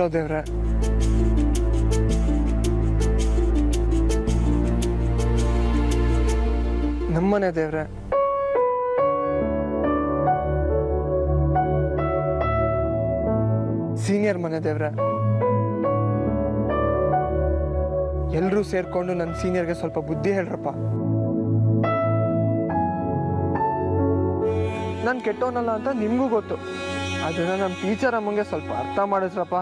ನಮ್ಮಲ್ಲಿರೋ ದೇವ್ರೆ, ನಮ್ಮನೆ ದೇವ್ರೆ, ಸೀನಿಯರ್ ಮನೆ ದೇವ್ರೆ, ಎಲ್ಲರೂ ಸೇರ್ಕೊಂಡು ನನ್ನ ಸೀನಿಯರ್ಗೆ ಸ್ವಲ್ಪ ಬುದ್ಧಿ ಹೇಳ್ರಪ್ಪ. ನಾನು ಕೆಟ್ಟವನಲ್ಲ ಅಂತ ನಿಮಗೂ ಗೊತ್ತು, ಅದನ್ನ ನಮ್ಮ ಟೀಚರ್ ಅಮ್ಮಂಗೆ ಸ್ವಲ್ಪ ಅರ್ಥ ಮಾಡಿಸ್ರಪ್ಪ.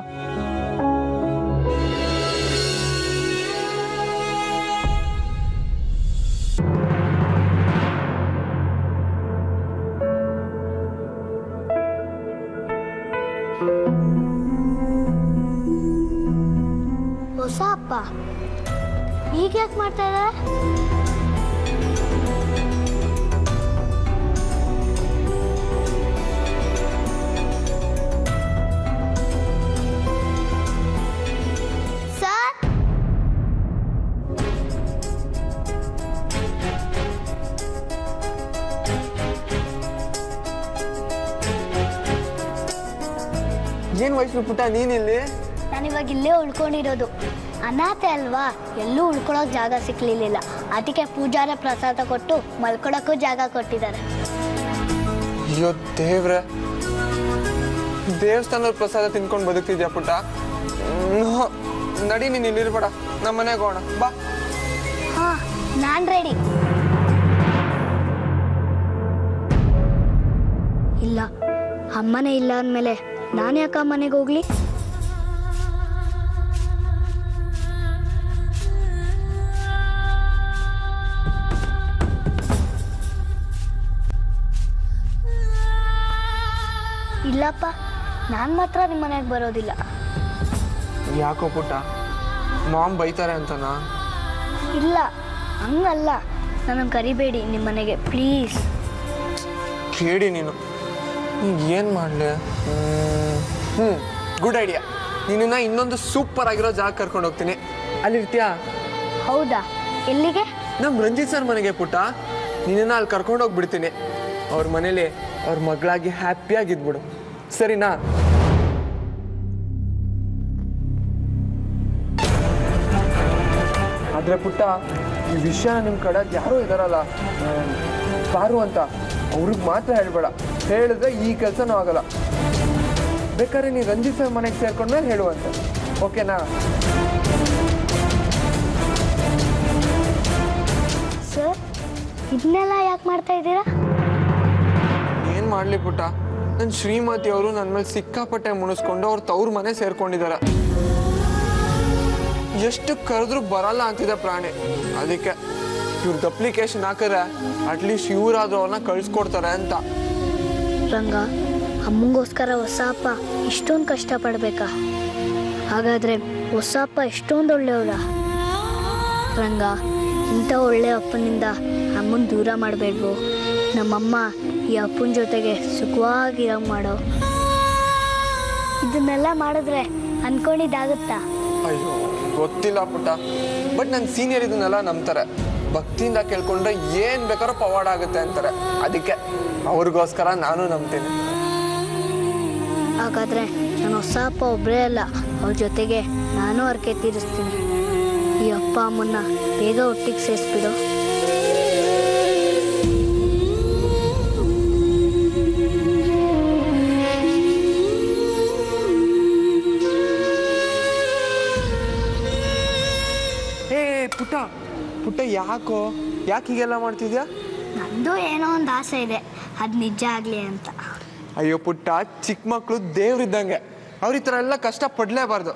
ಹೊಸ ಅಪ್ಪ ಈಗ ಯಾಕೆ ಮಾಡ್ತಾ ಇದ್ದಾರೆ? ಸರ್, ಏನ್ ವಯಸ್ಸು ಪುಟ್ಟ ನೀನಿಲ್ಲಿ? ನಾನಿವಾಗ ಇಲ್ಲೇ ಉಳ್ಕೊಂಡಿರೋದು. ಅನಾಥೆ ಅಲ್ವಾ, ಎಲ್ಲೂ ಉಳ್ಕೊಳ್ಳೋಕೆ ಜಾಗ ಸಿಕ್ಲಿಲ್ಲ. ಅದಕ್ಕೆ ಪೂಜಾರ ಪ್ರಸಾದ ಕೊಟ್ಟು ಮಲ್ಕೊಳಕ್ಕೂ ಜಾಗ ಕೊಟ್ಟಿದ್ದಾರೆ. ಅಯ್ಯೋ ದೇವ್ರೆ, ದೇವಸ್ಥಾನದ ಪ್ರಸಾದ ತಿನ್ಕೊಂಡು ಬದುಕ್ತಿದ್ಯಾ ಪುಟ್ಟ? ನಡಿ, ನೀನು ಇಲ್ಲಿರ್ಬೇಡ, ನಮ್ಮ ಮನೆಗೆ ಹೋಗೋಣ ಬಾ. ಹಾ, ನಾನ್ ರೆಡಿ. ಇಲ್ಲ, ಅಮ್ಮನೇ ಇಲ್ಲ ಅಂದಮೇಲೆ ನಾನು ಯಾಕೆ ಅಮ್ಮನೆಗೆ ಹೋಗ್ಲಿ? ಇಲ್ಲಪ್ಪ, ನಾನು ಮಾತ್ರ ನಿಮ್ಮ ಮನೆಗೆ ಬರೋದಿಲ್ಲ. ಯಾಕೋ ಪುಟ್ಟ, ಮಾಮ್ ಬೈತಾರೆ ಅಂತನಾ? ಇಲ್ಲ, ಹಂಗಲ್ಲ. ನನಗೆ ಕರಿಬೇಡಿ ನಿಮ್ಮ ಮನೆಗೆ, ಪ್ಲೀಸ್. ಕೇಳಿ ನೀನು ಏನು ಮಾಡಲಿ? Good idea. ನಿನ್ನ ಇನ್ನೊಂದು ಸೂಪರ್ ಆಗಿರೋ ಜಾಗ ಕರ್ಕೊಂಡು ಹೋಗ್ತೀನಿ, ಅಲ್ಲಿರ್ತೀಯಾ? ಹೌದಾ, ಎಲ್ಲಿಗೆ? ನಮ್ಮ ರಂಜಿತ್ ಸರ್ ಮನೆಗೆ ಪುಟ್ಟ. ನಿನ್ನ ಅಲ್ಲಿ ಕರ್ಕೊಂಡು ಹೋಗ್ಬಿಡ್ತೀನಿ. ಅವ್ರ ಮನೇಲಿ ಅವ್ರ ಮಗಳಾಗಿ ಹ್ಯಾಪಿಯಾಗಿದ್ಬಿಡು, ಸರಿನಾ? ಆದ್ರೆ ಪುಟ್ಟ, ಈ ವಿಷಯ ನಿಮ್ಮ ಕಡೆ ಯಾರೋ ಇದಾರಲ್ಲ, ಪಾರು ಅಂತ, ಅವ್ರಿಗೆ ಮಾತ್ರ ಹೇಳ್ಬೇಡ. ಹೇಳಿದ್ರೆ ಈ ಕೆಲಸನೂ ಆಗಲ್ಲ. ಬೇಕಾದ್ರೆ ನೀ ರಂಜಿತ್ ಸರ್ ಮನೆಗೆ ಸೇರ್ಕೊಂಡ್ಮೇಲೆ ಹೇಳುವಂತೆ, ಓಕೆನಾ? ಸರ್, ಇದನ್ನೆಲ್ಲ ಯಾಕೆ ಮಾಡ್ತಾ ಇದ್ದೀರಾ? ಏನು ಮಾಡಲಿ ಪುಟ್ಟ, ನನ್ನ ಶ್ರೀಮತಿ ಅವರು ನನ್ನ ಮೇಲೆ ಸಿಕ್ಕಾಪಟ್ಟೆ ಮುಣಿಸ್ಕೊಂಡು ಅವ್ರು ತವ್ರ ಮನೆ ಸೇರ್ಕೊಂಡಿದ್ದಾರೆ. ಎಷ್ಟು ಕರೆದ್ರೂ ಬರಲ್ಲ ಅಂತಿದೆ ಪ್ರಾಣಿ. ಅದಕ್ಕೆ ಇವ್ರದ್ದು ಅಪ್ಲಿಕೇಶನ್ ಹಾಕಿದ್ರೆ ಅಟ್ಲೀಸ್ಟ್ ಇವರಾದ್ರೂ ಅವ್ರನ್ನ ಕಳಿಸ್ಕೊಡ್ತಾರೆ ಅಂತ. ರಂಗ, ಅಮ್ಮಂಗೋಸ್ಕರ ಹೊಸ ಅಪ್ಪ ಇಷ್ಟೊಂದು ಕಷ್ಟಪಡ್ಬೇಕಾ? ಹಾಗಾದ್ರೆ ಹೊಸ ಅಪ್ಪ ಎಷ್ಟೊಂದು ಒಳ್ಳೆಯವರ? ರಂಗ, ಇಂಥ ಒಳ್ಳೆ ಅಪ್ಪನಿಂದ ಅಮ್ಮನ ದೂರ ಮಾಡಬೇಡ್ವು. ನಮ್ಮಮ್ಮ ಈ ಅಪ್ಪನ ಜೊತೆಗೆ ಸುಖವಾಗಿರೋ ಮಾಡೋ. ಇದನ್ನೆಲ್ಲ ಮಾಡಿದ್ರೆ ಅನ್ಕೊಂಡಿದ್ದಾಗುತ್ತಾ? ಅಯ್ಯೋ ಗೊತ್ತಿಲ್ಲ ಪುಟ್ಟ, ಬಟ್ ನನ್ನ ಸೀನಿಯರ್ ಇದನ್ನೆಲ್ಲ ನಂಬ್ತಾರೆ. ಭಕ್ತಿಯಿಂದ ಕೇಳ್ಕೊಂಡ್ರೆ ಏನು ಬೇಕಾದ್ರೂ ಪವಾಡ ಆಗುತ್ತೆ ಅಂತಾರೆ. ಅದಕ್ಕೆ ಅವ್ರಿಗೋಸ್ಕರ ನಾನು ನಂಬ್ತೀನಿ. ಹಾಗಾದ್ರೆ ನಾನು ಹೊಸ ಅಪ್ಪ ಒಬ್ಬರೇ ಅಲ್ಲ, ಅವ್ರ ಜೊತೆಗೆ ನಾನು ಹರಕೆ ತೀರಿಸ್ತೀನಿ. ಈ ಅಪ್ಪ ಅಮ್ಮನ್ನ ಬೇಗ ಒಟ್ಟಿಗೆ ಸೇರಿಸ್ಬಿಡು. ಪುಟ್ಟ ಪುಟ್ಟ, ಯಾಕೆ ಹೀಗೆಲ್ಲ ಮಾಡ್ತಿದ್ಯಾ? ನಂದು ಏನೋ ಒಂದು ಆಸೆ ಇದೆ, ಅದು ನಿಜ ಆಗಲಿ ಅಂತ. ಅಯ್ಯೋ ಪುಟ್ಟ, ಚಿಕ್ಕ ಮಕ್ಕಳು ದೇವ್ರಿದ್ದಂಗೆ, ಅವ್ರ ಈ ಥರ ಎಲ್ಲ ಕಷ್ಟ ಪಡಲೇಬಾರ್ದು.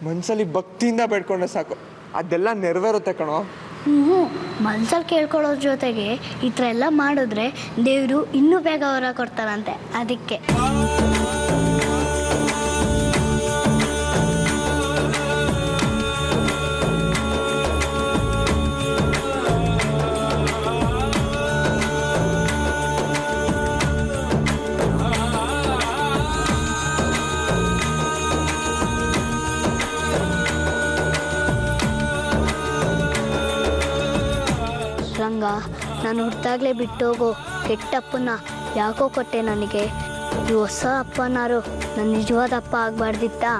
ಮನಸ್ಸಲ್ಲಿ ಭಕ್ತಿಯಿಂದ ಬೇಡ್ಕೊಂಡ್ರೆ ಸಾಕು, ಅದೆಲ್ಲ ನೆರವೇರುತ್ತೆ ಕಣೋ. ಮನ್ಸಲ್ಲಿ ಕೇಳ್ಕೊಳ್ಳೋದ್ರ ಜೊತೆಗೆ ಈ ಥರ ಎಲ್ಲ ಮಾಡಿದ್ರೆ ದೇವರು ಇನ್ನೂ ಬೇಗ ಹೊರ ಕೊಡ್ತಾರಂತೆ. ಅದಕ್ಕೆ ರಂಗ, ನಾನು ಹುಟ್ಟಾಗಲೇ ಬಿಟ್ಟೋಗೋ ಕೆಟ್ಟಪ್ಪನ್ನ ಯಾಕೋ ಕೊಟ್ಟೆ ನನಗೆ. ಈ ಹೊಸ ಅಪ್ಪನಾರು ನನ್ನ ನಿಜವಾದ ಅಪ್ಪ ಆಗ್ಬಾರ್ದಿತ್ತಾ